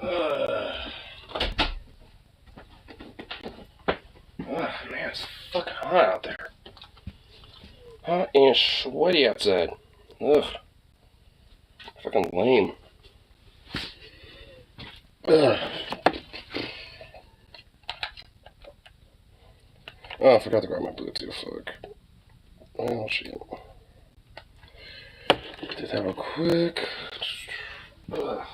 Man, it's fucking hot out there. Hot and sweaty outside. Ugh. Fucking lame. Ugh. Oh, I forgot to grab my Bluetooth. Fuck. Oh, shit. Did that real quick. Ugh.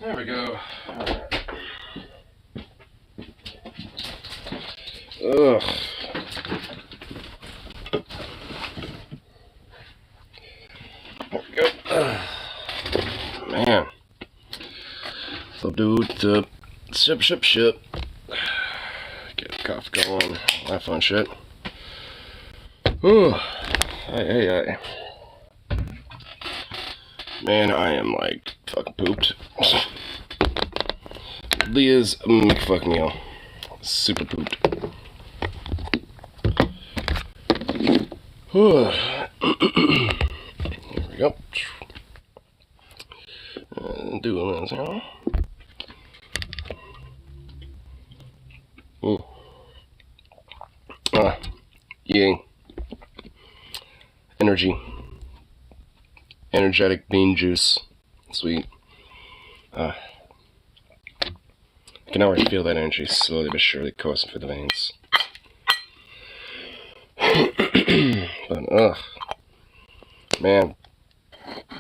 There we go. Alright. Ugh. There we go. Man. So dude, ship. Get a cough going. That fun shit. Ooh. Hey. Man, I am like fucking pooped. Leah's McFuck meal. Super pooped. Here we go. Doing this now. Eating. Energetic bean juice. Sweet. I can already feel that energy slowly but surely coursing through the veins. But, man,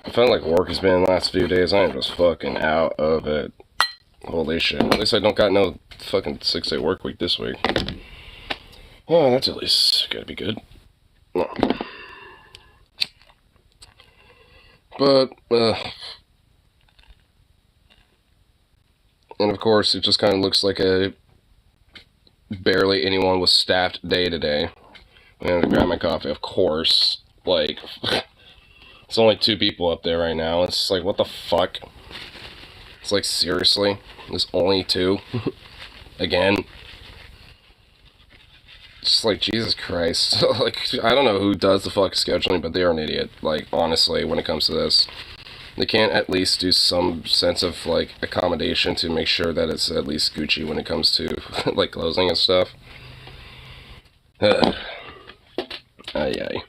I felt like work has been the last few days. I am just fucking out of it. Holy shit. At least I don't got no fucking 6-day work week this week. Oh, that's at least gotta be good. No. But, and of course, it just kind of looks like a barely anyone was staffed day to day. I'm gonna grab my coffee, of course. Like, it's only 2 people up there right now. It's like, what the fuck? It's like, seriously? There's only 2? Again? Just like, Jesus Christ. Like, I don't know who does the fuck scheduling, but they are an idiot. Like, honestly, when it comes to this. They can't at least do some sense of, like, accommodation to make sure that it's at least Gucci when it comes to, like, closing and stuff. Ay.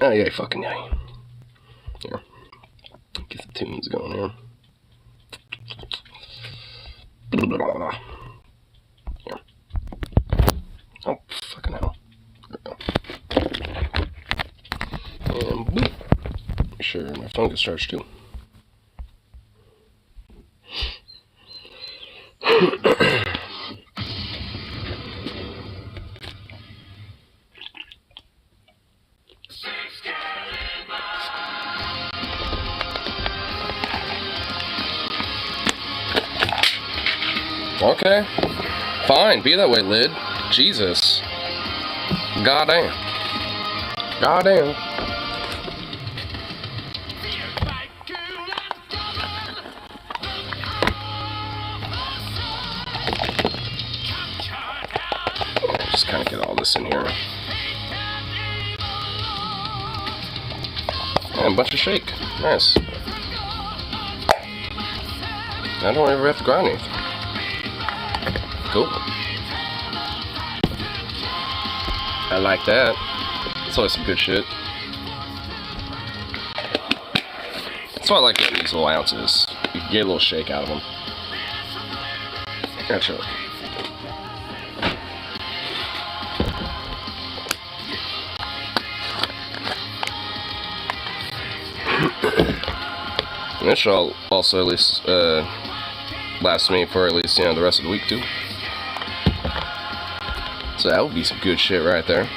Ay, fucking yay. Here. Get the tunes going here. Here. Oh, fucking hell. There we go. And boop. Make sure my phone gets charged too. Okay. Fine, be that way, lid. Jesus. Goddamn. Goddamn. Just kind of get all this in here. And a bunch of shake. Nice. I don't ever have to grind anything. Cool. I like that. It's always some good shit. That's why I like getting these little ounces. You can get a little shake out of them. Gotcha. This should also at least last me for at least, you know, the rest of the week too. So that would be some good shit right there.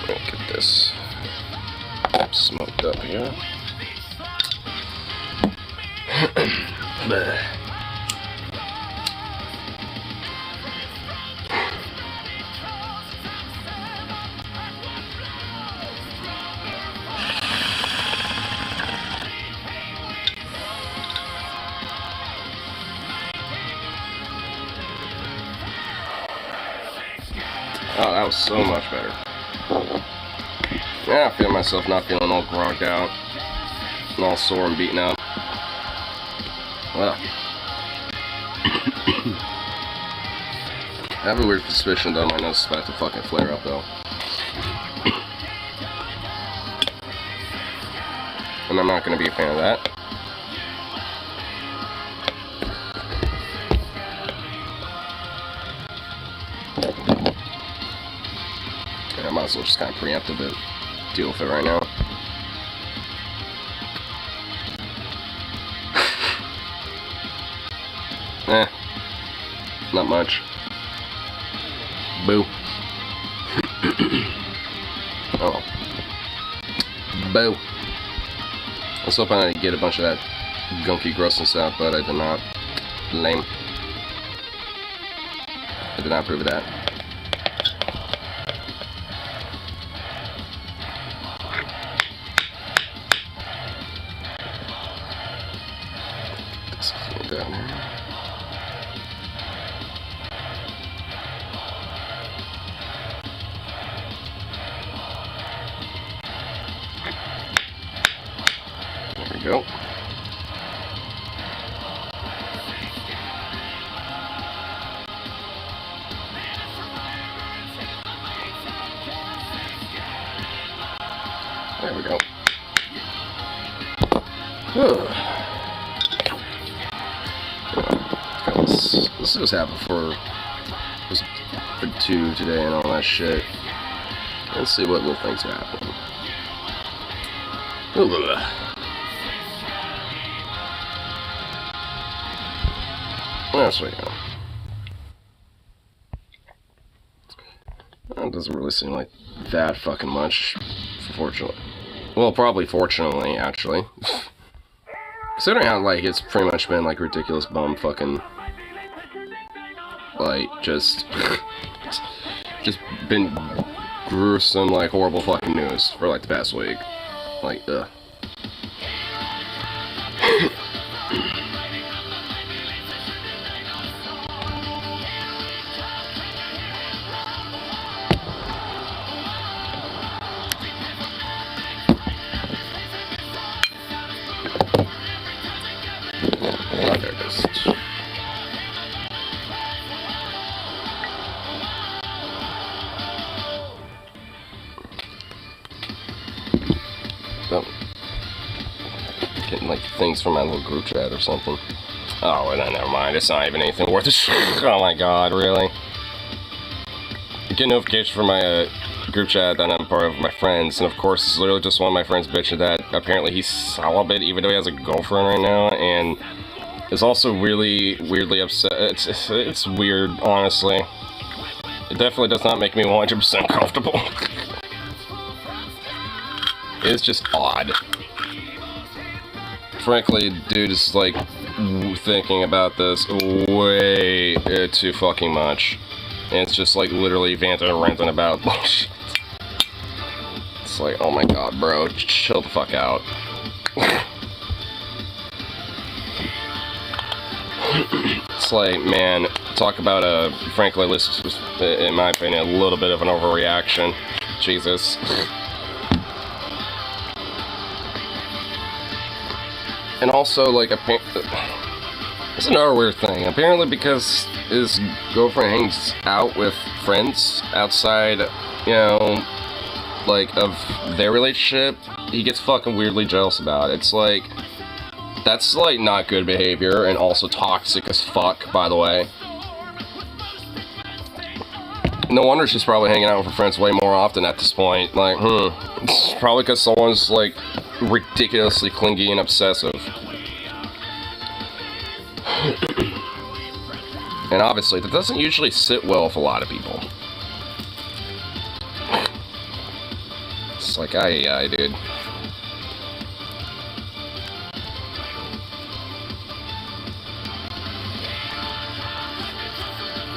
Get this smoked up here. Oh, that was so much better. Yeah, I feel myself not feeling all grogged out and all sore and beaten up. Well, I have a weird suspicion that my nose is about to fucking flare up though. And I'm not going to be a fan of that. I might as well just kind of preempt a bit. Deal with it right now. Not much. Boo. Oh. Boo. I was hoping I'd get a bunch of that gunky grossness out, but I did not. Lame. I did not approve of that. Down here. There we go. There we go. Let's just have it for 2 today and all that shit. Let's see what little things are happening. That's right now. That doesn't really seem like that fucking much, fortunately. Well, probably fortunately, actually. Considering how, like, it's pretty much been, like, ridiculous bum fucking, like, just been gruesome, like, horrible fucking news for, like, the past week. Like, ugh. Oh, there it is. Oh. Getting like things from my little group chat or something. Oh, well, then never mind. It's not even anything worth it. Oh my god, really? Get a notification from my group chat that I'm part of my friends, and of course, it's literally just one of my friends bitching that apparently he's celibate, even though he has a girlfriend right now, and is also really weirdly upset. It's weird, honestly. It definitely does not make me 100% comfortable. It's just odd. Frankly, dude is like thinking about this way too fucking much. And it's just like literally ranting about shit. It's like, oh my god, bro, chill the fuck out. It's like, man, talk about frankly, this was, in my opinion, a little bit of an overreaction. Jesus. And also, like, it's another weird thing. Apparently, because his girlfriend hangs out with friends outside, you know, like, of their relationship, he gets fucking weirdly jealous about it. It's like, that's, like, not good behavior, and also toxic as fuck, by the way. No wonder she's probably hanging out with her friends way more often at this point. Like, It's probably because someone's, like, ridiculously clingy and obsessive. And obviously, that doesn't usually sit well with a lot of people. It's like, aye, dude.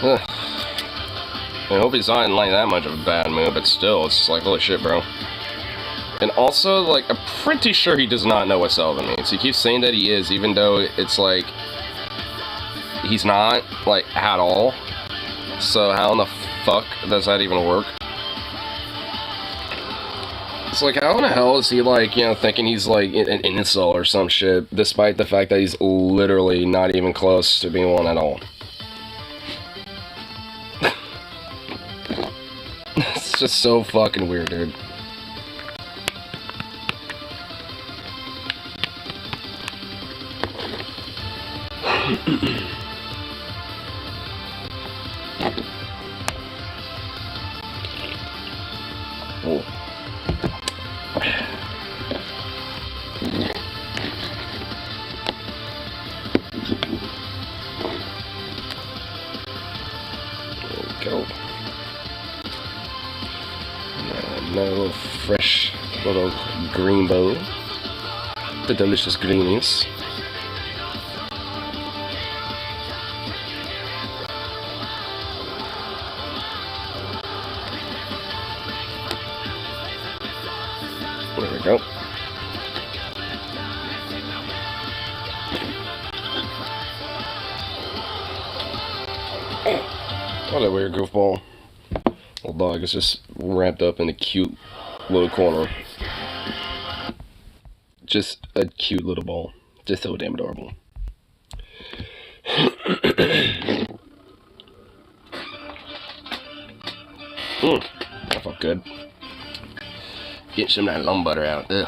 Ugh. I hope he's not in like that much of a bad mood, but still, it's just like, holy shit, bro. And also, like, I'm pretty sure he does not know what Sullivan means. He keeps saying that he is, even though it's like, he's not, like, at all. So how in the fuck does that even work? It's like, how in the hell is he, like, you know, thinking he's, like, an incel or some shit, despite the fact that he's literally not even close to being one at all? It's just so fucking weird, dude. Oh. There we go. Now, fresh little green bowl. The delicious greenies. There we go. What a weird goofball. Little dog is just wrapped up in a cute little corner. Just a cute little ball. Just so damn adorable. That felt good. Get some of that lum butter out. Ugh.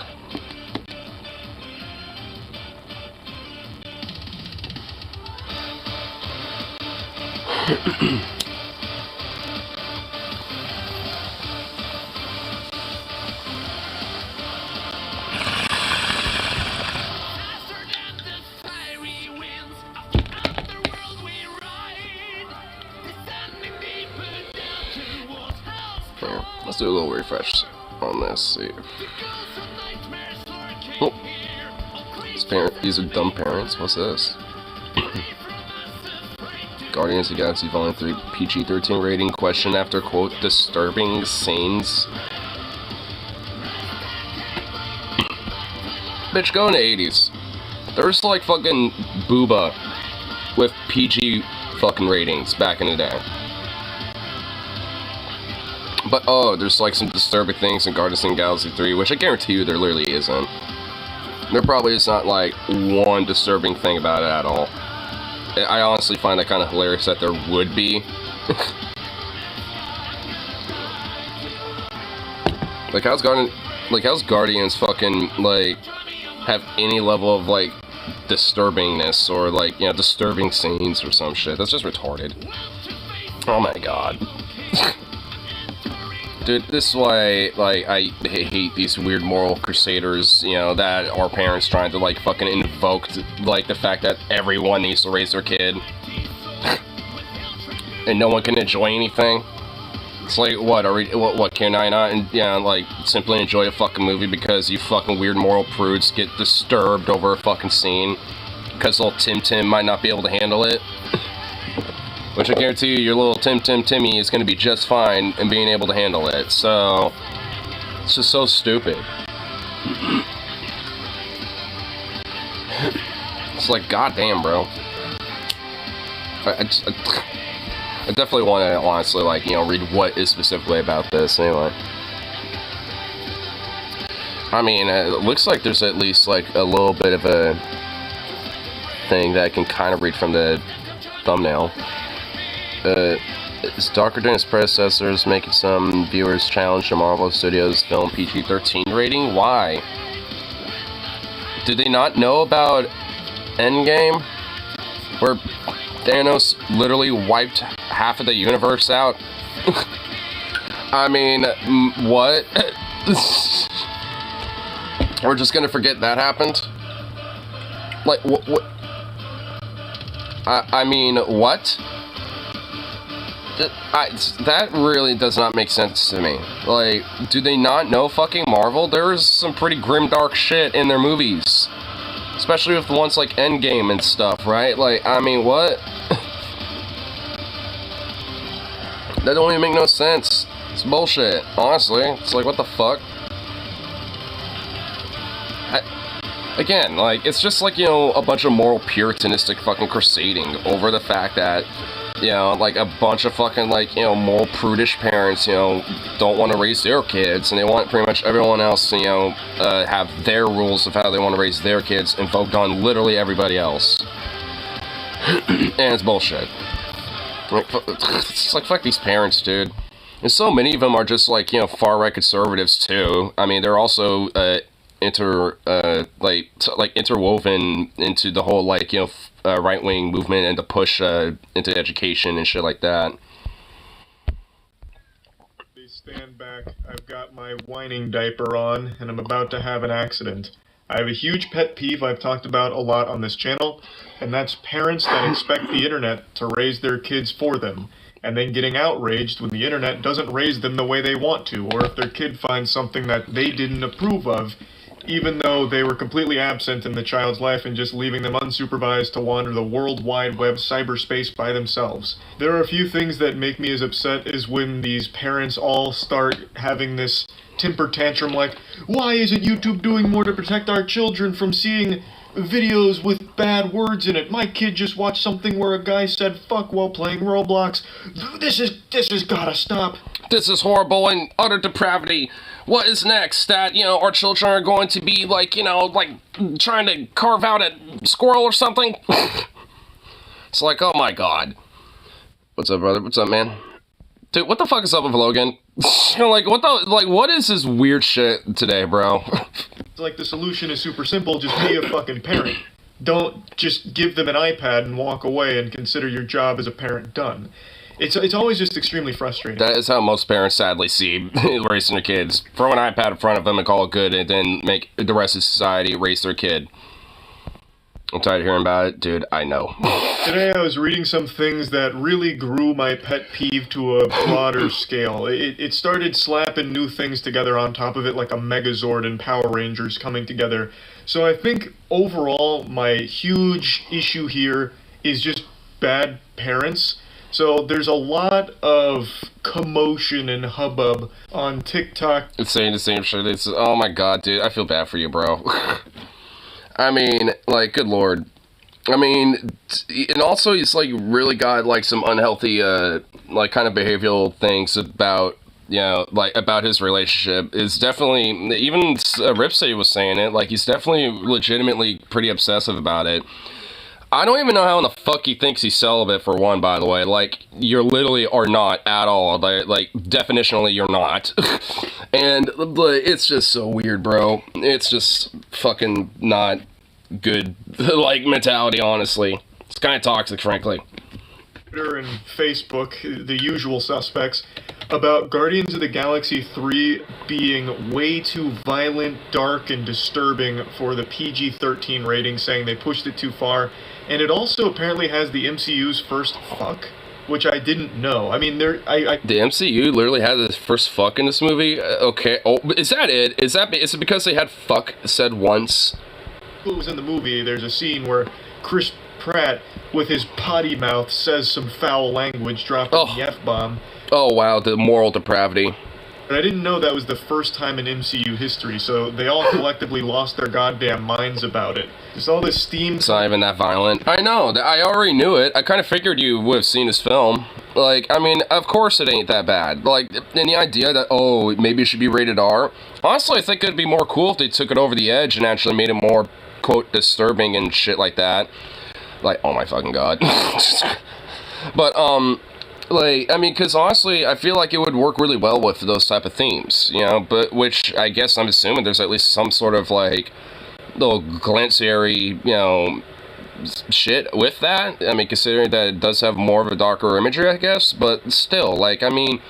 Here, let's do a little refresh on this. See. Oh, these are dumb parents. What's this? Guardians of the Galaxy Volume 3 PG-13 rating question after quote disturbing scenes. Bitch, go in the 80s. There's like fucking Booba with PG fucking ratings back in the day. But oh, there's like some disturbing things in Guardians of the Galaxy 3, which I guarantee you there literally isn't. There probably is not like one disturbing thing about it at all. I honestly find that kind of hilarious that there would be. Like how's Guardians fucking like have any level of like disturbingness or like, you know, disturbing scenes or some shit? That's just retarded. Oh my god. Dude, this is why, like, I hate these weird moral crusaders, you know, that our parents trying to, like, fucking invoke, like, the fact that everyone needs to raise their kid. And no one can enjoy anything. It's like, what, can I not, like, simply enjoy a fucking movie because you fucking weird moral prudes get disturbed over a fucking scene? because little Tim Tim might not be able to handle it. Which I guarantee you, your little Tim Timmy is going to be just fine in being able to handle it. So, it's just so stupid. It's like, goddamn, bro. I definitely want to honestly, like, you know, read what is specifically about this anyway. I mean, it looks like there's at least, like, a little bit of a thing that I can kind of read from the thumbnail. It's darker than its predecessors, making some viewers challenge the Marvel Studios film PG-13 rating. Why? Did they not know about Endgame? Where Thanos literally wiped half of the universe out? I mean, what? We're just gonna forget that happened? Like, what? I mean, what? That really does not make sense to me. Like, do they not know fucking Marvel? There's some pretty grimdark shit in their movies. Especially with the ones like Endgame and stuff, right? Like, I mean, what? That don't even make no sense. It's bullshit, honestly. It's like, what the fuck? Again, like, it's just like, you know, a bunch of moral puritanistic fucking crusading over the fact that, you know, like, a bunch of fucking, like, you know, moral prudish parents, you know, don't want to raise their kids, and they want pretty much everyone else to, you know, have their rules of how they want to raise their kids invoked on literally everybody else. And it's bullshit. Like, it's like, fuck these parents, dude. And so many of them are just, like, you know, far-right conservatives, too. I mean, they're also, interwoven into the whole, like, you know, right-wing movement and to push into education and shit like that. Stand back, I've got my whining diaper on, and I'm about to have an accident. I have a huge pet peeve I've talked about a lot on this channel, and that's parents that expect the internet to raise their kids for them, and then getting outraged when the internet doesn't raise them the way they want to, or if their kid finds something that they didn't approve of, even though they were completely absent in the child's life and just leaving them unsupervised to wander the World Wide Web cyberspace by themselves. There are a few things that make me as upset as when these parents all start having this temper tantrum like, why isn't YouTube doing more to protect our children from seeing videos with bad words in it? My kid just watched something where a guy said fuck while playing Roblox. This has gotta stop. This is horrible and utter depravity. What is next? That, you know, our children are going to be, like, you know, like, trying to carve out a squirrel or something? It's like, oh my god. What's up, brother? What's up, man? Dude, what the fuck is up with Logan? You know, like, what is this weird shit today, bro? It's like the solution is super simple, just be a fucking parent. Don't just give them an iPad and walk away and consider your job as a parent done. It's always just extremely frustrating. That is how most parents sadly see raising their kids. Throw an iPad in front of them and call it good, and then make the rest of society raise their kid. I'm tired of hearing about it. Dude, I know. Today I was reading some things that really grew my pet peeve to a broader scale. It started slapping new things together on top of it like a Megazord and Power Rangers coming together. So I think overall my huge issue here is just bad parents. So there's a lot of commotion and hubbub on TikTok. It's saying the same shit. It's, oh my god, dude, I feel bad for you, bro. I mean, like, good lord. I mean, and also he's, like, really got, like, some unhealthy, like, kind of behavioral things about, you know, like, about his relationship. Is definitely, even Rip City was saying it, like, he's definitely legitimately pretty obsessive about it. I don't even know how in the fuck he thinks he's celibate, for one, by the way. Like, you literally are not at all. Like, definitionally, you're not. And it's just so weird, bro. It's just fucking not good, like, mentality, honestly. It's kind of toxic, frankly. Twitter and Facebook, the usual suspects, about Guardians of the Galaxy 3 being way too violent, dark, and disturbing for the PG-13 rating, saying they pushed it too far. And it also apparently has the MCU's first fuck, which I didn't know. I mean, the MCU literally had the first fuck in this movie? Okay. Oh, is that it? Is it because they had fuck said once? It was in the movie. There's a scene where Chris Pratt, with his potty mouth, says some foul language, dropping the F-bomb. Oh, wow, the moral depravity. But I didn't know that was the first time in MCU history, so they all collectively lost their goddamn minds about it. There's all this steam... It's not even that violent. I know, I already knew it. I kind of figured you would have seen this film. Like, I mean, of course it ain't that bad. Like, and the idea that, oh, maybe it should be rated R. Honestly, I think it'd be more cool if they took it over the edge and actually made it more, quote, disturbing and shit like that. Like, oh my fucking god. But, like, I mean, because honestly, I feel like it would work really well with those type of themes, you know, but, which, I guess I'm assuming there's at least some sort of, like, little glanciary, you know, shit with that. I mean, considering that it does have more of a darker imagery, I guess, but still, like, I mean,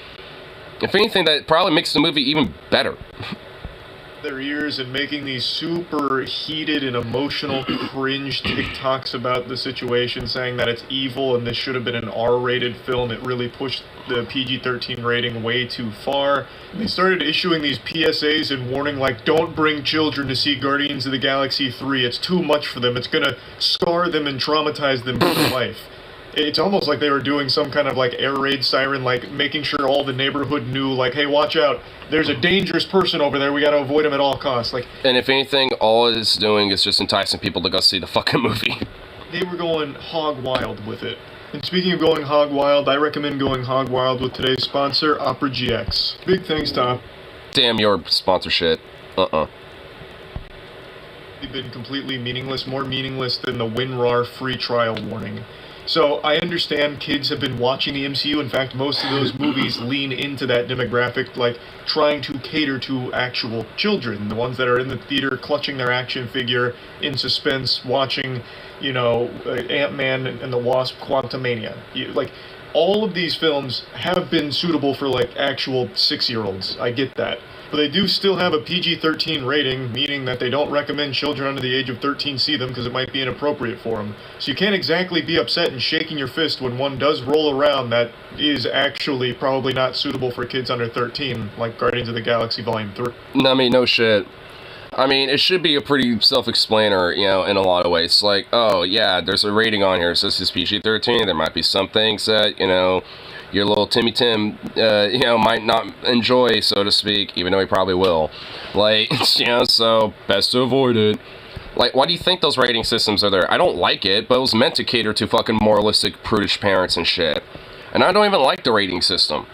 if anything, that probably makes the movie even better. Their ears and making these super heated and emotional cringe TikToks about the situation, saying that it's evil and this should have been an R-rated film. It really pushed the PG-13 rating way too far. They started issuing these PSAs and warning, like, don't bring children to see Guardians of the Galaxy 3. It's too much for them. It's gonna scar them and traumatize them for life. It's almost like they were doing some kind of, like, air raid siren, like, making sure all the neighborhood knew, like, hey, watch out, there's a dangerous person over there, we gotta avoid him at all costs. Like, and if anything, all it's doing is just enticing people to go see the fucking movie. They were going hog wild with it. And speaking of going hog wild, I recommend going hog wild with today's sponsor, Opera GX. Big thanks, Tom. Damn your sponsorship. They've been completely meaningless, more meaningless than the WinRAR free trial warning. So, I understand kids have been watching the MCU. In fact, most of those movies lean into that demographic, like, trying to cater to actual children. The ones that are in the theater clutching their action figure in suspense, watching, you know, Ant-Man and the Wasp: Quantumania. Like, all of these films have been suitable for, like, actual 6-year-olds. I get that. But they do still have a PG-13 rating, meaning that they don't recommend children under the age of 13 see them because it might be inappropriate for them. So you can't exactly be upset and shaking your fist when one does roll around that is actually probably not suitable for kids under 13, like Guardians of the Galaxy Volume 3. I mean, no shit. I mean, it should be a pretty self-explainer, you know, in a lot of ways. Like, oh, yeah, there's a rating on here, so this is PG-13. There might be some things that, you know, your little Timmy Tim, you know, might not enjoy, so to speak, even though he probably will. Like, you know, so best to avoid it. Like, why do you think those rating systems are there? I don't like it, but it was meant to cater to fucking moralistic, prudish parents and shit. And I don't even like the rating system.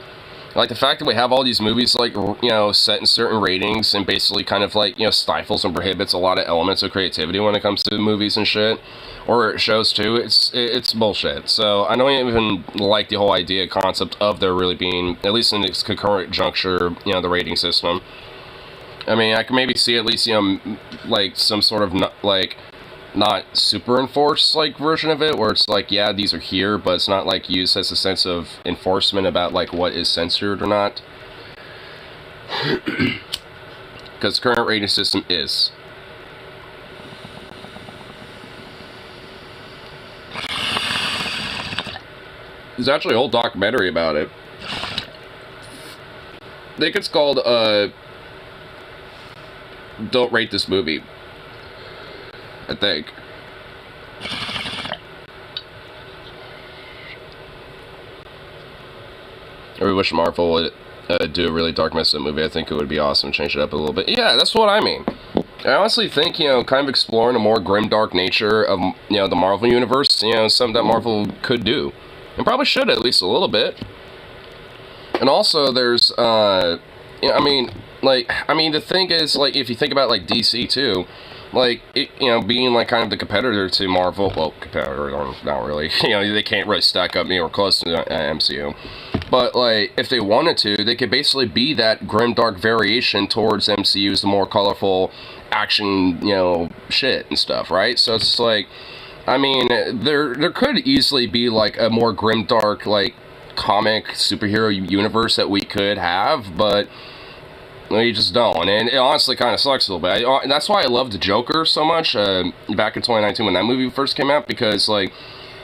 Like, the fact that we have all these movies, like, you know, set in certain ratings and basically kind of, like, you know, stifles and prohibits a lot of elements of creativity when it comes to movies and shit. Or shows, too. It's bullshit. So, I don't even like the whole idea, concept of there really being, at least in its concurrent juncture, you know, the rating system. I mean, I can maybe see at least, you know, like, some sort of, like, not super enforced, like, version of it, where it's like, yeah, these are here, but it's not, like, used as a sense of enforcement about, like, what is censored or not. Because the current rating system is. There's actually a whole documentary about it. I think it's called, Don't Rate This Movie. I think. I wish Marvel would do a really dark, messed up movie. I think it would be awesome. Change it up a little bit. Yeah, that's what I mean. I honestly think, you know, kind of exploring a more grimdark nature of, you know, the Marvel Universe, you know, something that Marvel could do. And probably should, at least a little bit. And also, there's, you know, I mean, the thing is, like, if you think about, like, DC, too, like, it, you know, being, like, kind of the competitor to Marvel, well, competitor, not really, you know, they can't really stack up anywhere close to the MCU, but, like, if they wanted to, they could basically be that grimdark variation towards MCU's the more colorful action, you know, shit and stuff, right? So it's like, I mean, there could easily be, like, a more grimdark, like, comic superhero universe that we could have, but well, you just don't, and it honestly kind of sucks a little bit. And that's why I loved the Joker so much back in 2019 when that movie first came out, because, like,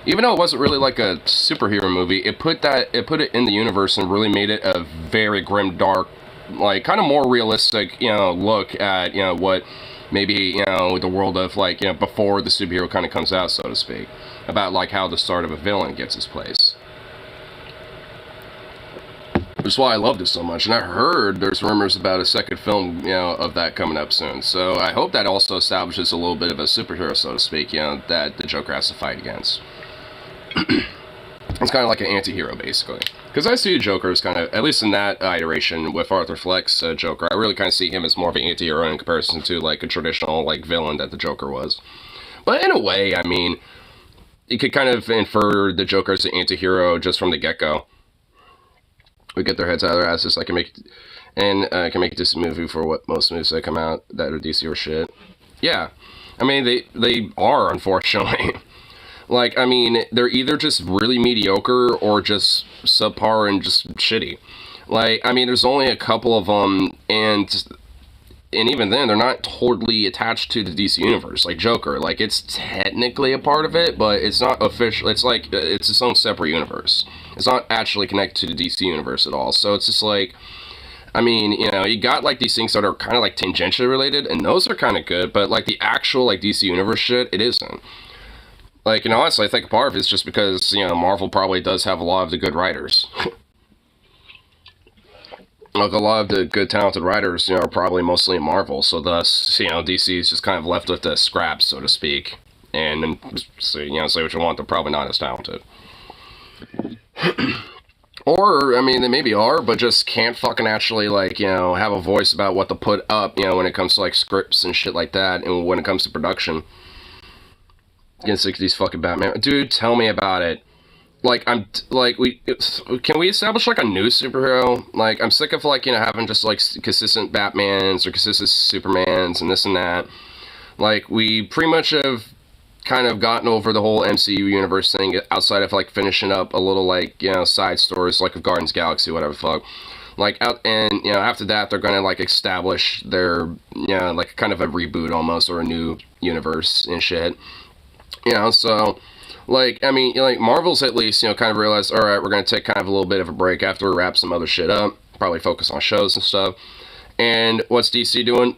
even though it wasn't really like a superhero movie, it put it in the universe and really made it a very grim, dark, like, kind of more realistic, you know, look at, you know, what maybe, you know, the world of, like, you know, before the superhero kind of comes out, so to speak, about, like, how the start of a villain gets its place. That's why I loved it so much, and I heard there's rumors about a second film, you know, of that coming up soon. So I hope that also establishes a little bit of a superhero, so to speak, you know, that the Joker has to fight against. It's kind of like an anti-hero, basically. Because I see the Joker as kind of, at least in that iteration with Arthur Fleck's Joker, I really kind of see him as more of an anti-hero in comparison to, like, a traditional, like, villain that the Joker was. But in a way, I mean, you could kind of infer the Joker as an anti-hero just from the get-go. We get their heads out of their asses. I can make it this movie for what most movies that come out that are DC or shit. Yeah, I mean they are, unfortunately. Like, I mean, they're either just really mediocre or just subpar and just shitty. Like, I mean, there's only a couple of them, and even then, they're not totally attached to the DC universe. Like Joker, like, it's technically a part of it, but it's not official. It's like, it's its own separate universe. It's not actually connected to the DC universe at all. So it's just like, I mean, you know, you got, like, these things that are kind of, like, tangentially related, and those are kind of good, but, like, the actual, like, DC universe shit, it isn't. Like, you know, honestly, I think part of it's just because, you know, Marvel probably does have a lot of the good writers. Like, a lot of the good, talented writers, you know, are probably mostly in Marvel, so thus, you know, DC is just kind of left with the scraps, so to speak. And, so, you know, say what you want, they're probably not as talented. Or, I mean, they maybe are, but just can't fucking actually, like, you know, have a voice about what to put up, you know, when it comes to, like, scripts and shit like that, and when it comes to production. Against, like, these fucking Batman. Dude, tell me about it. Like, can we establish, like, a new superhero? Like, I'm sick of, like, you know, having just, like, consistent Batmans or consistent Supermans and this and that. Like, we pretty much have kind of gotten over the whole MCU universe thing outside of, like, finishing up a little, like, you know, side stories, like, of Guardians of the Galaxy, whatever the fuck. Like, and, you know, after that, they're gonna, like, establish their, you know, like, kind of a reboot almost, or a new universe and shit. You know, so, like, I mean, like, Marvel's at least, you know, kind of realized, alright, we're going to take kind of a little bit of a break after we wrap some other shit up, probably focus on shows and stuff. And what's DC doing?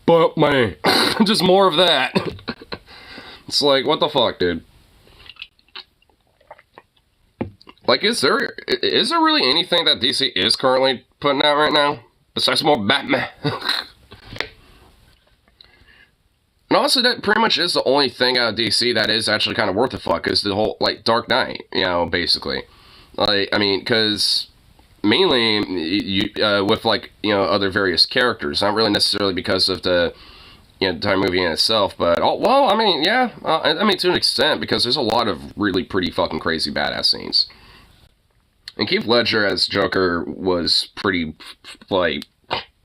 Batman. Just more of that. It's like, what the fuck, dude? Like, is there really anything that DC is currently putting out right now? Besides more Batman? And also, that pretty much is the only thing out of DC that is actually kind of worth the fuck, is the whole, like, Dark Knight, you know, basically. Like, I mean, because mainly, with, like, you know, other various characters, not really necessarily because of the, you know, the entire movie in itself, but, well, I mean, yeah, I mean, to an extent, because there's a lot of really pretty fucking crazy badass scenes. And Heath Ledger as Joker was pretty, like,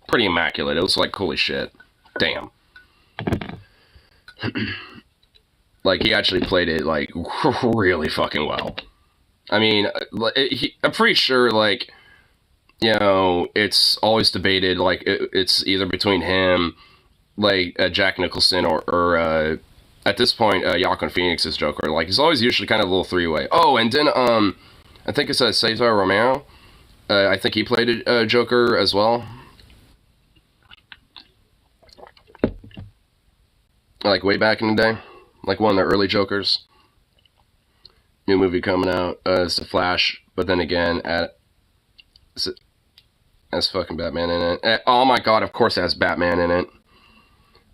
pretty immaculate. It was like, holy shit, damn. Like, he actually played it, like, really fucking well. I mean, I'm pretty sure, like, you know, it's always debated, like, it's either between him, like, Jack Nicholson, or at this point, Joaquin Phoenix's Joker. Like, it's always usually kind of a little three-way. Oh, and then, I think it's Cesar Romero. I think he played Joker as well. Like, way back in the day. Like, one of the early Jokers. New movie coming out. It's The Flash. But then again, has fucking Batman in it. Oh my god, of course it has Batman in it.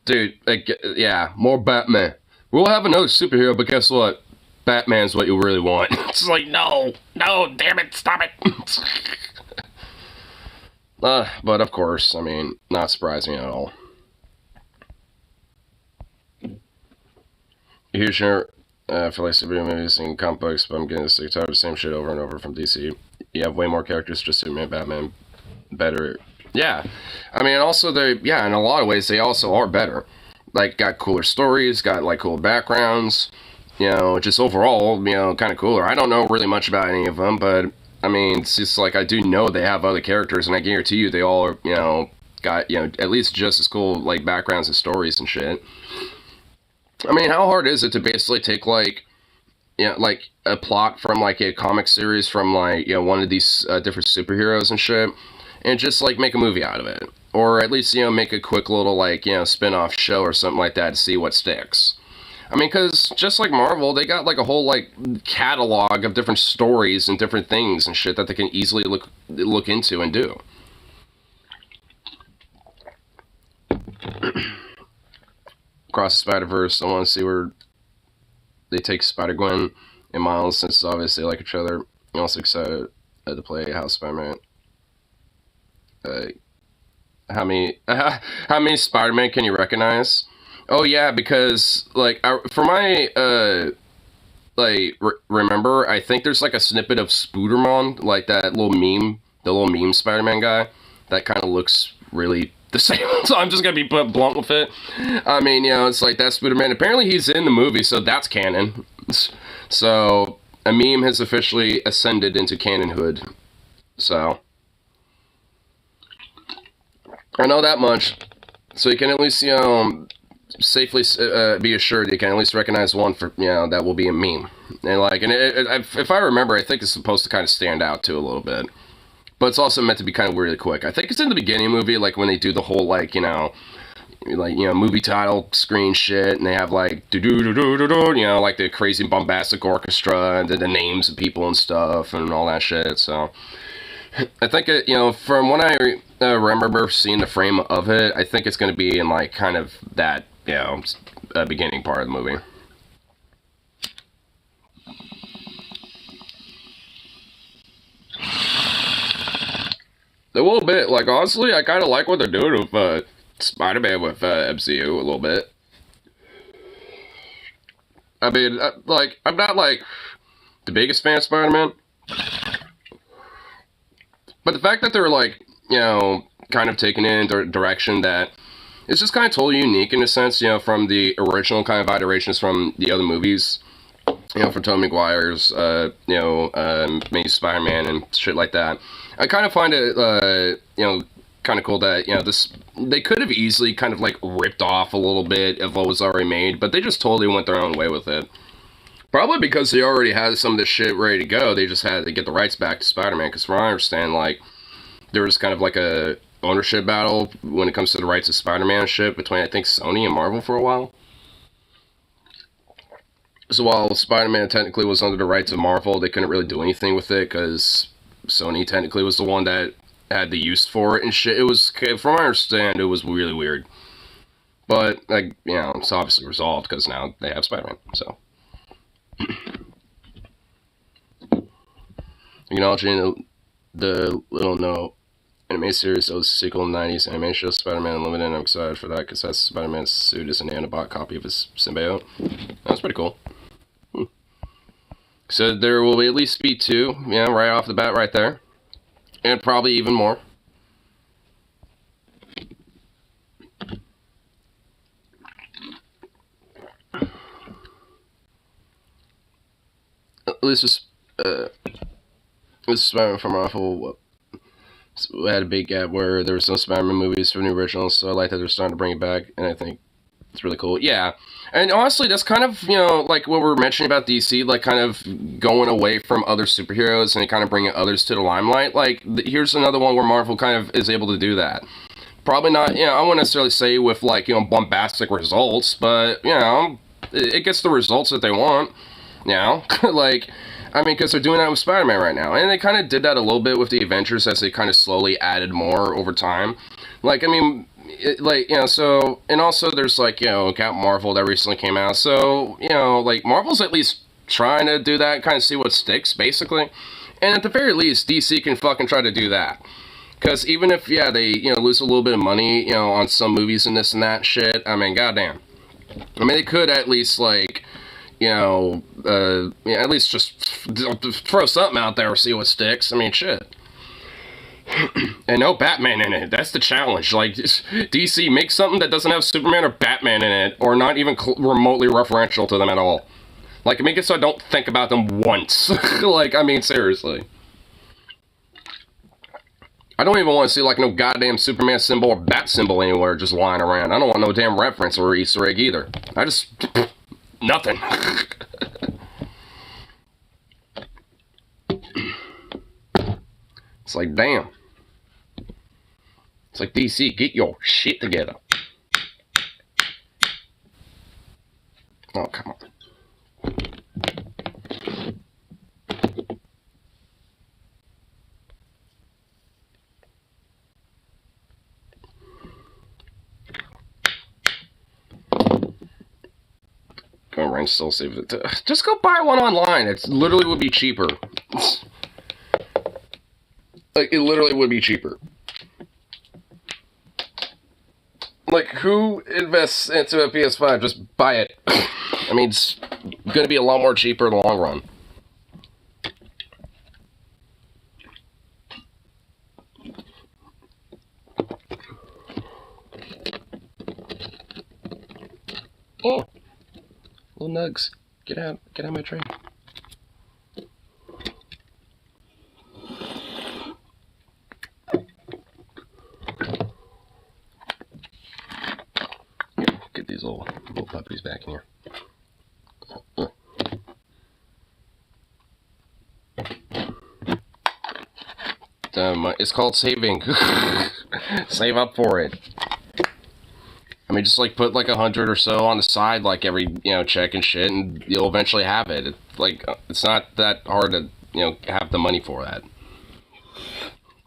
Dude, like, yeah, more Batman. We'll have another superhero, but guess what? Batman's what you really want. It's like, no, damn it, stop it. But of course, I mean, not surprising at all. Here's your, for like superhero movies and comic books, but I'm getting sick tired of the same shit over and over from DC. You have way more characters, just Superman, Batman, better. Yeah, I mean, also in a lot of ways, they also are better. Like, got cooler stories, got, like, cool backgrounds, you know, just overall, you know, kind of cooler. I don't know really much about any of them, but, I mean, it's just, like, I do know they have other characters, and I guarantee you they all are, you know, got, you know, at least just as cool, like, backgrounds and stories and shit. I mean, how hard is it to basically take, like, you know, like, a plot from, like, a comic series from, like, you know, one of these different superheroes and shit, and just, like, make a movie out of it? or at least, make a quick little, like, spin-off show or something like that to see what sticks. I mean, because just like Marvel, they got like a whole like catalog of different stories and different things and shit that they can easily look into and do. Across the Spider-Verse, I want to see where they take Spider-Gwen and Miles, since obviously they like each other. I'm also excited to play House Spider-Man. How many Spider-Man can you recognize? Oh yeah, because like remember, I think there's like a snippet of Spooderman, like that little meme, the little meme Spider-Man guy, that kind of looks really the same. So I'm just gonna be blunt with it. I mean, it's like that Spooderman. Apparently he's in the movie, so that's canon. So a meme has officially ascended into canonhood. So I know that much. So you can at least, safely be assured you can at least recognize one for, that will be a meme. And like, if I remember, I think it's supposed to kind of stand out too a little bit. But it's also meant to be kind of really quick. I think it's in the beginning of the movie, like when they do the whole like, movie title screen shit, and they have like like the crazy bombastic orchestra and the names of people and stuff and all that shit. So I think from when I remember seeing the frame of it, I think it's going to be in like kind of that beginning part of the movie. A little bit, like honestly, I kind of like what they're doing with Spider-Man with MCU a little bit. I mean, like, I'm not like the biggest fan of Spider-Man, but the fact that they're like, kind of taking it in a direction that it's just kind of totally unique in a sense, from the original kind of iterations from the other movies, from Tobey Maguire's, Amazing Spider-Man and shit like that. I kind of find it, kind of cool that, they could have easily kind of like ripped off a little bit of what was already made, but they just totally went their own way with it. Probably because they already had some of this shit ready to go, they just had to get the rights back to Spider-Man, because from what I understand, like, there was kind of like a ownership battle when it comes to the rights of Spider-Man and shit between, I think, Sony and Marvel for a while. So while Spider-Man technically was under the rights of Marvel, they couldn't really do anything with it because Sony technically was the one that had the use for it and shit. It was, from what I understand, it was really weird. But, like, it's obviously resolved because now they have Spider-Man, so. Acknowledging the Little No anime series that was a sequel in the 90s anime show Spider-Man Unlimited, and I'm excited for that because that's Spider-Man's suit is an Nanobot copy of his symbiote. That's pretty cool. So there will at least be 2, right off the bat right there. And probably even more. At least this Spider-Man from Marvel we had a big gap where there was no Spider-Man movies for the originals, so I like that they're starting to bring it back, and I think it's really cool. Yeah, and honestly, that's kind of, like what we were mentioning about DC, like kind of going away from other superheroes and kind of bringing others to the limelight. Like, here's another one where Marvel kind of is able to do that. Probably not, I wouldn't necessarily say with, like, bombastic results, but, it gets the results that they want, like, I mean, because they're doing that with Spider-Man right now. And they kind of did that a little bit with the Avengers as they kind of slowly added more over time. Like, I mean, so, and also there's, like, Captain Marvel that recently came out. So, like, Marvel's at least trying to do that, kind of see what sticks, basically. And at the very least, DC can fucking try to do that. Because even if, they, lose a little bit of money, on some movies and this and that shit, I mean, goddamn. I mean, they could at least, like, at least just throw something out there or see what sticks. I mean, shit. And no Batman in it. That's the challenge. Like, DC, make something that doesn't have Superman or Batman in it, or not even remotely referential to them at all. Like, make it so I don't think about them once. Like, I mean, seriously. I don't even want to see, like, no goddamn Superman symbol or Bat symbol anywhere just lying around. I don't want no damn reference or Easter egg either. I just... nothing. It's like, damn. It's like, DC, get your shit together. Oh, come on. Go rank still save it. Just go buy one online. It literally would be cheaper. Like, it literally would be cheaper. Like, who invests into a PS5? Just buy it. I mean, it's gonna be a lot more cheaper in the long run. Oh, little nugs, get out of my tray. Yeah, get these little puppies back in here. It's called saving. Save up for it. I mean, just like put like 100 or so on the side, like every, check and shit, and you'll eventually have it. It's not that hard to, have the money for that.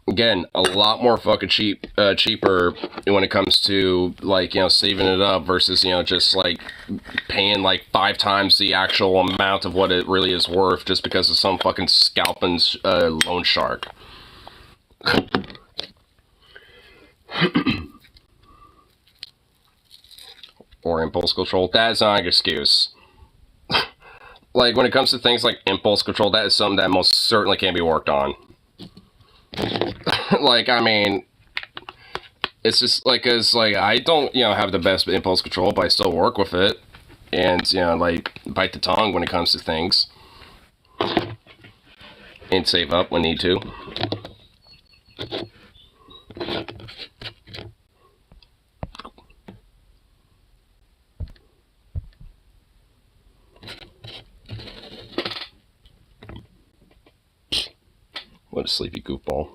Again, a lot more fucking cheaper when it comes to like, saving it up versus, just like paying like 5 times the actual amount of what it really is worth just because of some fucking scalping loan shark. Or impulse control. That is not an excuse. Like, when it comes to things like impulse control, that is something that most certainly can be worked on. Like, I mean, it's just like, I don't, have the best impulse control, but I still work with it. And, like, bite the tongue when it comes to things. And save up when need to. What a sleepy goofball.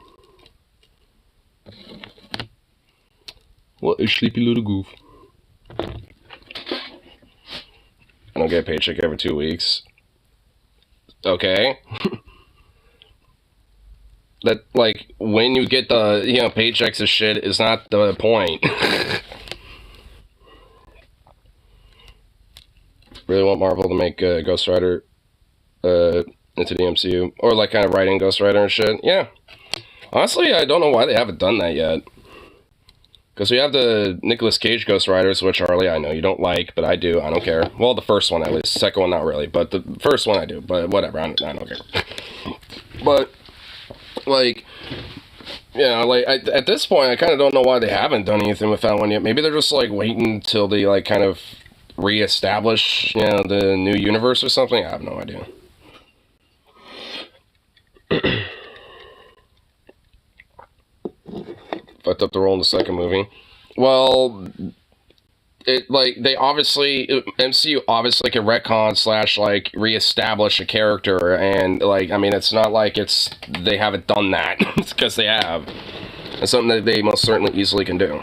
What a sleepy little goof. I don't get a paycheck every 2 weeks. Okay. That, like, when you get the, paychecks and shit is not the point. Really want Marvel to make Ghost Rider into the MCU, or like kind of writing Ghost Rider and shit. Yeah, honestly, I don't know why they haven't done that yet. Because we have the Nicolas Cage Ghost Riders, which, Harley, I know you don't like, but I do. I don't care. Well, the first one at least. Second one, not really, but the first one I do. But whatever, I don't care. But like, like at this point, I kind of don't know why they haven't done anything with that one yet. Maybe they're just like waiting until they like kind of reestablish, the new universe or something. I have no idea. Fucked up the role in the second movie. Well, MCU obviously can retcon / like reestablish a character, and like, I mean, it's not like they haven't done that. It's because they have. It's something that they most certainly easily can do.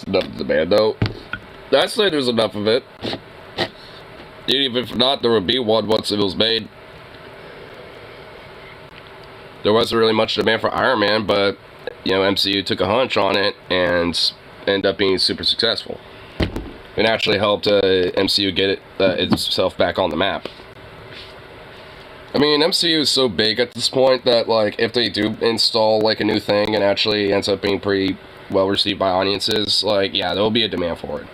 Enough of the band, though. I'd say there's enough of it. Even if not, there would be one once it was made. There wasn't really much demand for Iron Man, but, MCU took a hunch on it and ended up being super successful. It actually helped MCU get itself back on the map. I mean, MCU is so big at this point that, like, if they do install, like, a new thing and actually ends up being pretty well received by audiences, like, yeah, there will be a demand for it.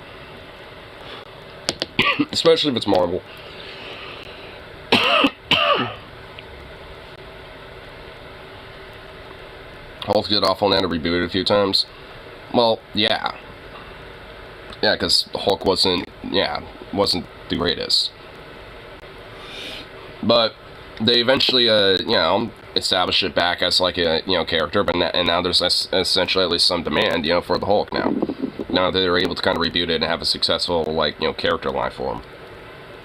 Especially if it's Marvel. Hulk get off on that and rebooted a few times. Well, yeah. Yeah, because Hulk wasn't the greatest. But they eventually, establish it back as like a character, but and now there's essentially at least some demand for the Hulk now. Now that they're able to kind of reboot it and have a successful like character line for him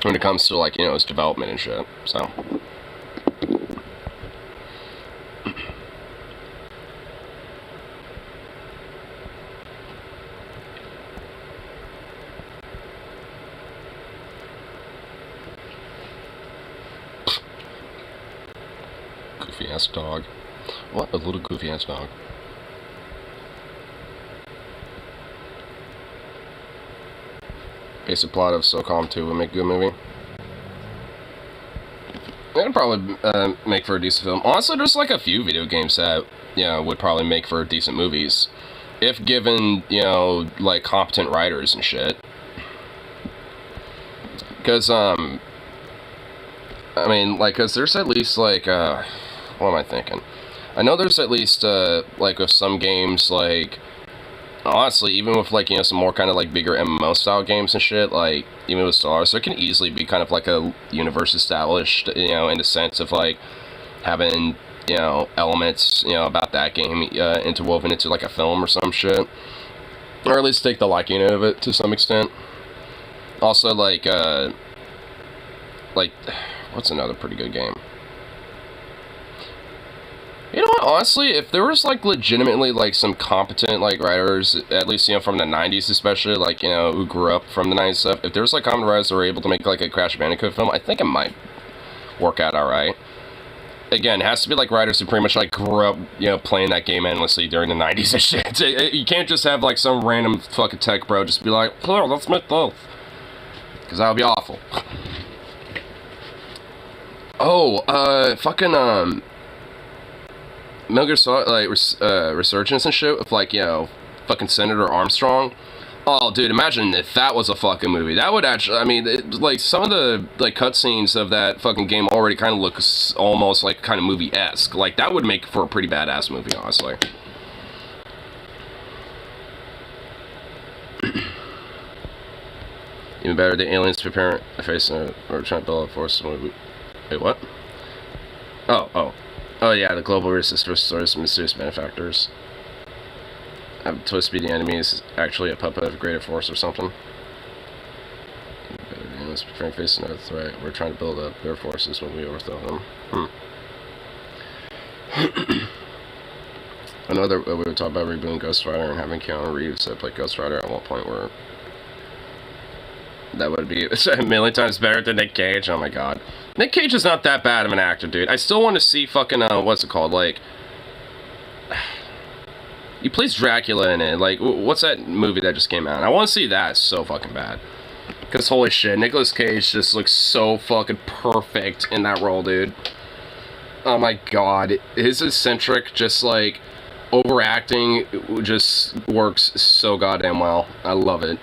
when it comes to like his development and shit. So. Goofy ass dog. What a little goofy ass dog. Basic plot of SOCOM 2 would make a good movie. It'd probably make for a decent film. Honestly, there's like a few video games that would probably make for decent movies, if given like competent writers and shit. Because I mean, like, cause there's at least like what am I thinking? I know there's at least like with some games, like honestly, even with like some more kind of like bigger MMO style games and shit, like even with Star Wars, there can easily be kind of like a universe established, in the sense of like having elements about that game interwoven into like a film or some shit, or at least take the liking of it to some extent. Also, like what's another pretty good game? You know what, honestly, if there was, like, legitimately, like, some competent, like, writers, at least, from the 90s especially, like, who grew up from the 90s stuff, if there was, like, competent writers that were able to make, like, a Crash Bandicoot film, I think it might work out alright. Again, it has to be, like, writers who pretty much, like, grew up, playing that game endlessly during the 90s and shit. You can't just have, like, some random fucking tech bro just be like, oh, let's make both. Because that would be awful. Oh, fucking, Metal Gear Solid, like, Resurgence and shit with, like, fucking Senator Armstrong. Oh, dude, imagine if that was a fucking movie. That would actually, I mean, like, some of the, like, cutscenes of that fucking game already kind of look almost, like, kind of movie-esque. Like, that would make for a pretty badass movie, honestly. Even better, the aliens prepare a face or trying to build a force. Wait, what? Oh yeah, the global resistance stores mysterious benefactors. Supposed to be the enemy is actually a puppet of a greater force or something. Let's preparing face another threat. We're trying to build up their forces when we overthrow them. I know that we were talking about rebooting Ghost Rider and having Keanu Reeves play Ghost Rider at one point where that would be a million times better than Nick Cage. Oh my god. Nick Cage is not that bad of an actor, dude. I still want to see fucking, what's it called? Like, he plays Dracula in it. Like, what's that movie that just came out? I want to see that. It's so fucking bad. Because holy shit, Nicolas Cage just looks so fucking perfect in that role, dude. Oh my god. His eccentric, just like, overacting just works so goddamn well. I love it.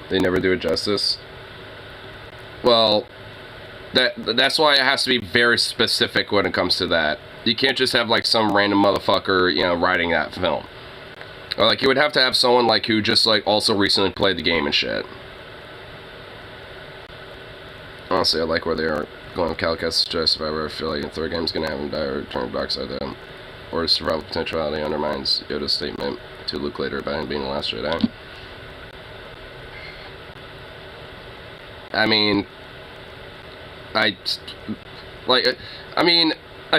They never do it justice. Well, that's why it has to be very specific when it comes to that. You can't just have like some random motherfucker, writing that film. Or like you would have to have someone like who just like also recently played the game and shit. Honestly, I like where they are going with Calicut to Survivor. I feel like the third game's gonna have him die or return to dark side though. Or his survival potentiality undermines Yoda's statement to Luke later about him being the last Jedi. I mean, I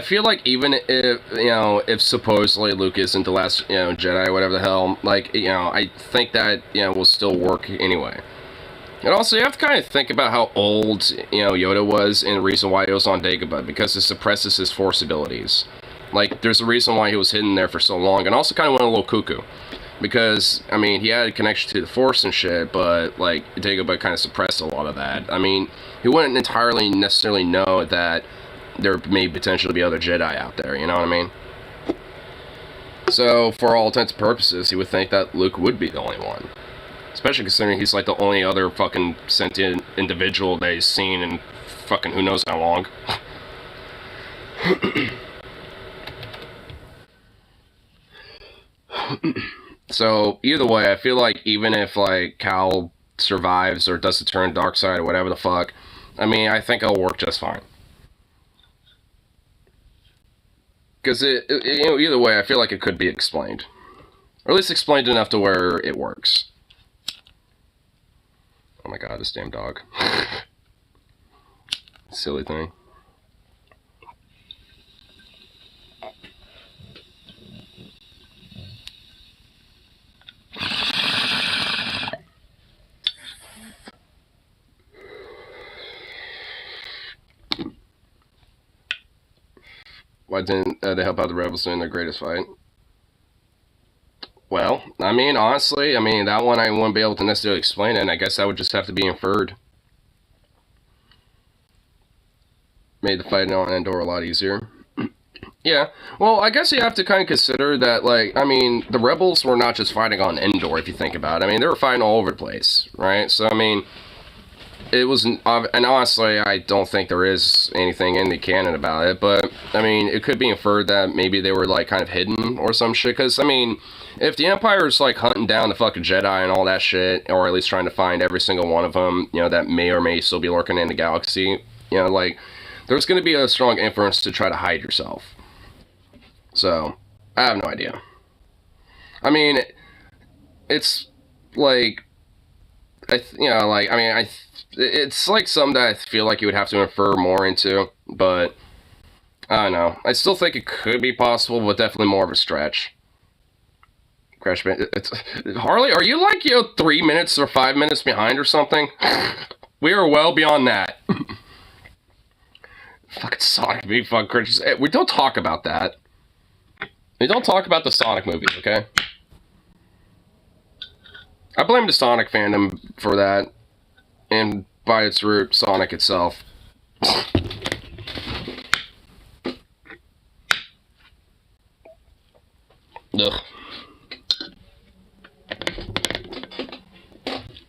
feel like even if, if supposedly Luke isn't the last, Jedi, whatever the hell, like, I think that, will still work anyway. And also, you have to kind of think about how old, Yoda was and the reason why he was on Dagobah, because it suppresses his Force abilities. Like, there's a reason why he was hidden there for so long, and also kind of went a little cuckoo. Because, I mean, he had a connection to the Force and shit, but, like, Dagobah kind of suppressed a lot of that. I mean, he wouldn't entirely necessarily know that there may potentially be other Jedi out there, you know what I mean? So, for all intents and purposes, he would think that Luke would be the only one. Especially considering he's like the only other fucking sentient individual that he's seen in fucking who knows how long. So either way, I feel like even if like Cal survives or does the turn dark side or whatever the fuck, I mean, I think it'll work just fine. Because either way, I feel like it could be explained, or at least explained enough to where it works. Oh my god, this damn dog! Silly thing. Why didn't they help out the rebels during their greatest fight? Well, I mean, honestly, I mean, that one I wouldn't be able to necessarily explain it, and I guess that would just have to be inferred. Made the fight on Endor a lot easier. Yeah, well, I guess you have to kind of consider that, like, I mean, the rebels were not just fighting on Endor, if you think about it. I mean, they were fighting all over the place, right? So, I mean, it was, and honestly, I don't think there is anything in the canon about it, but, I mean, it could be inferred that maybe they were, like, kind of hidden or some shit, because, I mean, if the Empire's, like, hunting down the fucking Jedi and all that shit, or at least trying to find every single one of them, you know, that may or may still be lurking in the galaxy, you know, like, there's going to be a strong inference to try to hide yourself. So, I have no idea. I mean, it's like, it's like something that I feel like you would have to infer more into, but I don't know. I still think it could be possible, but definitely more of a stretch. Crash Harley, are you like, 3 minutes or 5 minutes behind or something? We are well beyond that. Fucking Sonic movie, fucking cringes. Hey, we don't talk about that. We don't talk about the Sonic movies, okay? I blame the Sonic fandom for that, and by its root, Sonic itself. Ugh.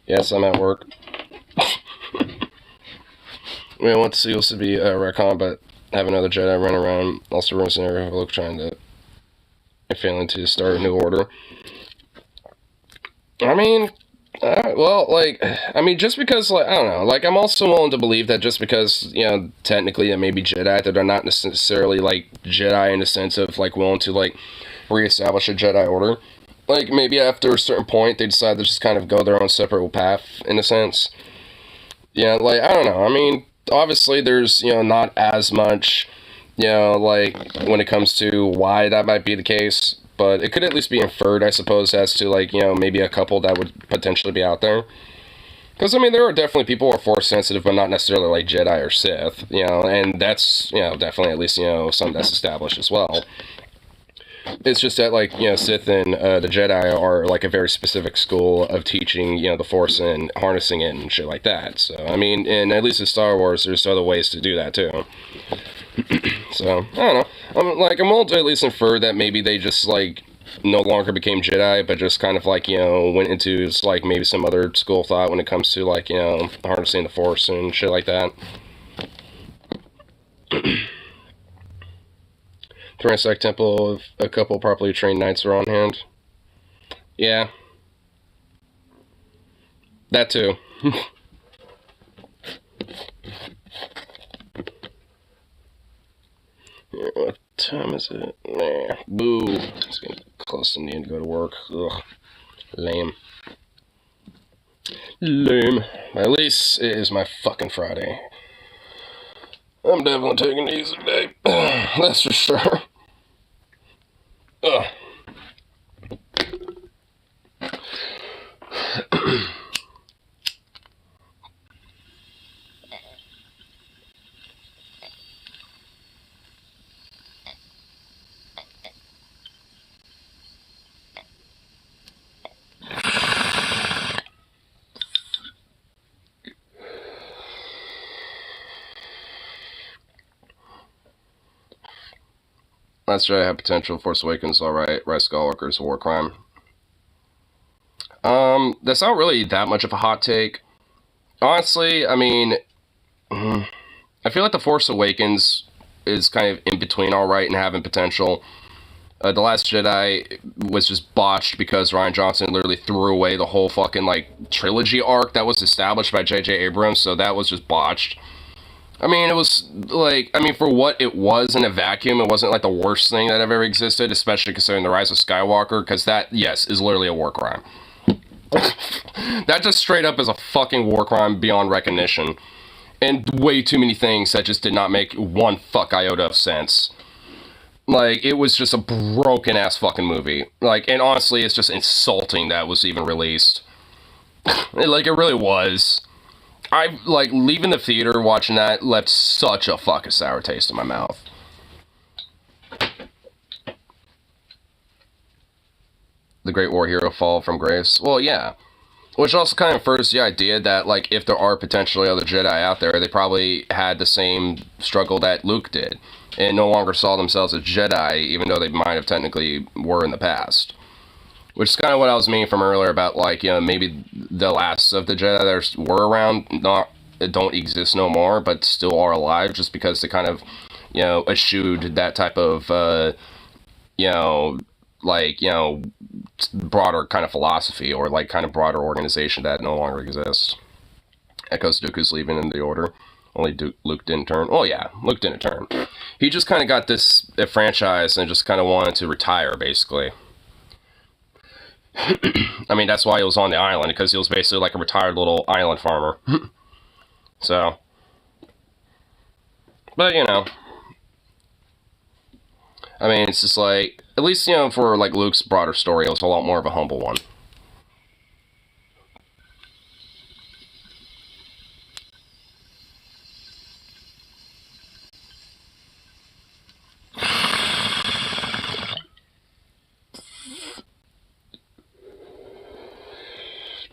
Yes, I'm at work. We want to see us to be retcon, but have another Jedi run around. Also, ruins an area of Luke trying to failing to start a new order. I mean, well, like, I mean, just because, like, I don't know, like, I'm also willing to believe that just because, technically it may be Jedi, that they're not necessarily, like, Jedi in the sense of, like, willing to, like, reestablish a Jedi order. Like, maybe after a certain point, they decide to just kind of go their own separate path, in a sense. Yeah, like, I don't know, I mean, obviously there's, not as much, like, when it comes to why that might be the case, but it could at least be inferred, I suppose, as to, like, maybe a couple that would potentially be out there. Because, I mean, there are definitely people who are Force-sensitive, but not necessarily, like, Jedi or Sith, and that's, definitely at least, something that's established as well. It's just that, like, Sith and the Jedi are, like, a very specific school of teaching, the Force and harnessing it and shit like that. So, I mean, and at least in Star Wars, there's other ways to do that, too. So, I don't know. I'm willing to at least infer that maybe they just, like, no longer became Jedi, but just kind of, like, went into, like, maybe some other school of thought when it comes to, like, harnessing the Force and shit like that. Transact Temple, if a couple properly trained knights are on hand. Yeah. That too. What time is it? Nah. Boo. It's getting close to the end to go to work. Ugh. Lame. Lame. At least it is my fucking Friday. I'm definitely taking it easy today. That's for sure. Ugh. That's right, I have potential. Force Awakens, alright. Rise Skywalker is a war crime. That's not really that much of a hot take. Honestly, I mean, I feel like The Force Awakens is kind of in between alright and having potential. The Last Jedi was just botched because Rian Johnson literally threw away the whole fucking, like, trilogy arc that was established by J.J. Abrams, so that was just botched. I mean, it was, like, I mean, for what it was in a vacuum, it wasn't, like, the worst thing that ever existed, especially considering The Rise of Skywalker, because that, yes, is literally a war crime. That just straight up is a fucking war crime beyond recognition. And way too many things that just did not make one fuck iota of sense. Like, it was just a broken ass fucking movie. Like, and honestly, it's just insulting that it was even released. Like, it really was. I, like, leaving the theater watching that left such a fucking sour taste in my mouth. The Great War Hero fall from grace. Well, yeah. Which also kind of infers the idea that, like, if there are potentially other Jedi out there, they probably had the same struggle that Luke did, and no longer saw themselves as Jedi, even though they might have technically were in the past. Which is kind of what I was meaning from earlier about, like, you know, maybe the last of the Jedi that were around don't exist no more, but still are alive, just because they kind of, you know, eschewed that type of, you know, like, you know, broader kind of philosophy, or like kind of broader organization that no longer exists. Echoes Dooku's leaving in the Order. Only Luke didn't turn. Oh yeah, Luke didn't turn. He just kind of got this franchise and just kind of wanted to retire, basically. I mean, that's why he was on the island, because he was basically like a retired little island farmer. So, but you know, I mean, it's just like, at least, you know, for like Luke's broader story, it was a lot more of a humble one.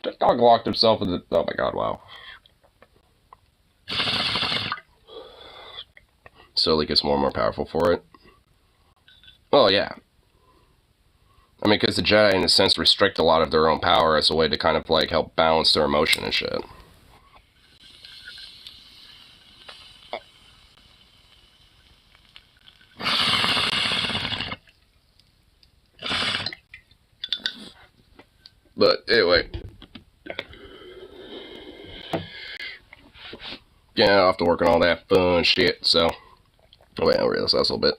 That dog locked himself in the... Oh my god, wow. Slowly gets more and more powerful for it. Oh, yeah. I mean, because the Jedi, in a sense, restrict a lot of their own power as a way to kind of, like, help balance their emotion and shit. But, anyway. Getting off to work on all that fun shit, so... Oh, wait, I'll realize that's a little bit.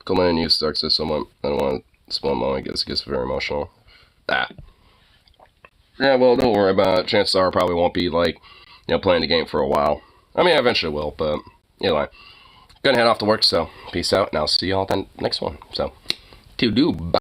Coleman and you starts this somewhat. I don't want to spoil the moment, it gets very emotional. Ah. Yeah, well, don't worry about it. Chances are I probably won't be, like, you know, playing the game for a while. I mean, I eventually will, but, anyway. Gonna head off to work, so peace out, and I'll see y'all at the next one. So, to do. Bye.